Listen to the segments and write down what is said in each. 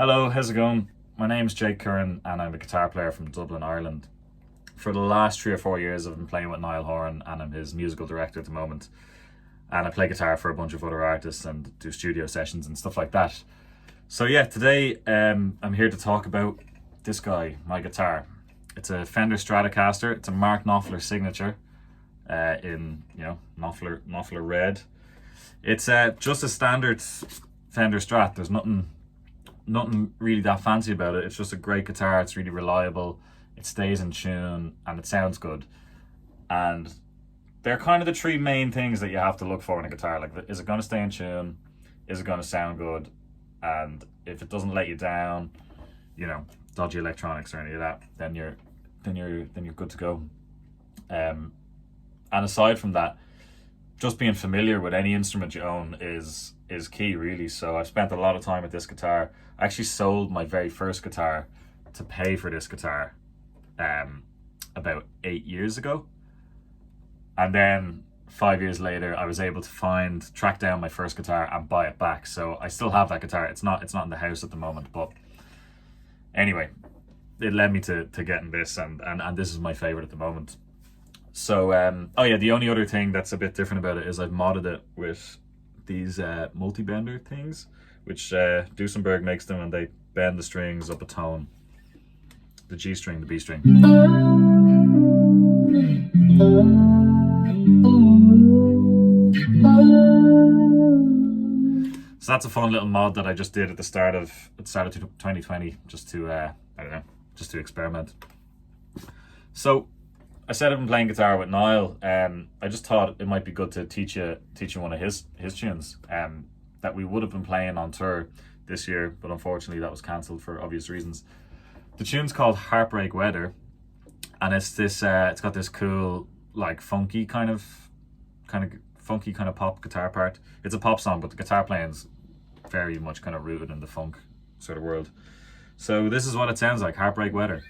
Hello, how's it going? My name's Jake Curran and I'm a guitar player from Dublin, Ireland. For the last 3 or 4 years I've been playing with Niall Horan and I'm his musical director at the moment. And I play guitar for a bunch of other artists and do studio sessions and stuff like that. So yeah, today I'm here to talk about this guy, my guitar. It's a Fender Stratocaster. It's a Mark Knopfler signature in, Knopfler red. It's just a standard Fender Strat. There's nothing really that fancy about it. It's just a great guitar. It's really reliable. It stays in tune and it sounds good. And they're kind of the three main things that you have to look for in a guitar. Like, is it going to stay in tune? Is it going to sound good? And if it doesn't let you down, dodgy electronics or any of that, then you're good to go. And aside from that, just being familiar with any instrument you own is key, really. So I've spent a lot of time with this guitar. I actually sold my very first guitar to pay for this guitar about 8 years ago. And then 5 years later, I was able to track down my first guitar and buy it back. So I still have that guitar. It's not in the house at the moment, but anyway, it led me to getting this, and this is my favorite at the moment. So, the only other thing that's a bit different about it is I've modded it with these multi-bender things, which Duesenberg makes them, and they bend the strings up a tone. The G string, the B string. So that's a fun little mod that I just did at the start of 2020, just to just to experiment. So I said I've been playing guitar with Niall. I just thought it might be good to teach you one of his tunes that we would have been playing on tour this year, but unfortunately that was cancelled for obvious reasons. The tune's called Heartbreak Weather, and it's got this cool, like, funky kind of pop guitar part. It's a pop song, but the guitar playing's very much kind of rooted in the funk sort of world. So this is what it sounds like, Heartbreak Weather.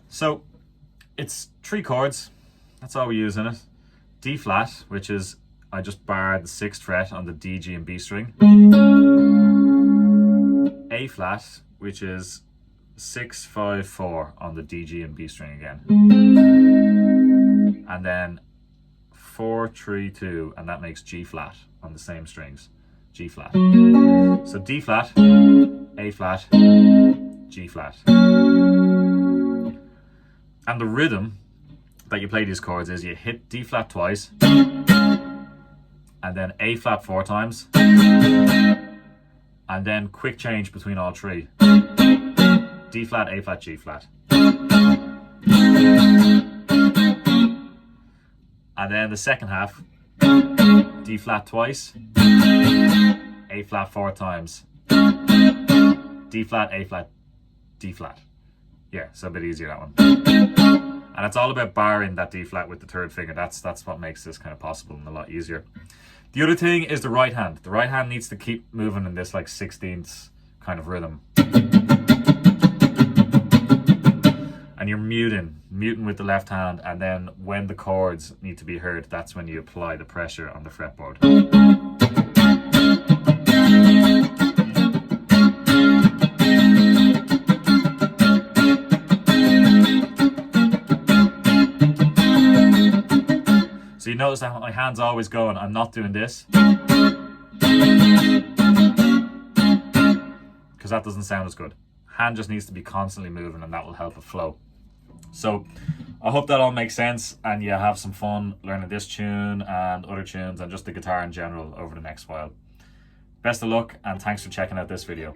So it's 3 chords, that's all we use in it. D flat, which is, I just barred the 6th fret on the D, G and B string. A flat, which is 6, 5, 4 on the D, G and B string again. And then 4, 3, 2, and that makes G flat on the same strings, G flat. So D flat, A flat, G flat. And the rhythm that you play these chords is you hit D flat twice, and then A flat 4 times, and then quick change between all 3. D flat, A flat, G flat. And then the second half, D flat twice, A flat 4 times, D flat, A flat, D flat. Yeah, so a bit easier, that one. And it's all about barring that D flat with the 3rd finger. That's what makes this kind of possible and a lot easier. The other thing is the right hand. The right hand needs to keep moving in this like 16th kind of rhythm. And you're muting with the left hand, and then when the chords need to be heard, that's when you apply the pressure on the fretboard. So you notice that my hand's always going, I'm not doing this, because that doesn't sound as good. Hand just needs to be constantly moving, and that will help it flow. So I hope that all makes sense and you have some fun learning this tune and other tunes and just the guitar in general over the next while. Best of luck and thanks for checking out this video.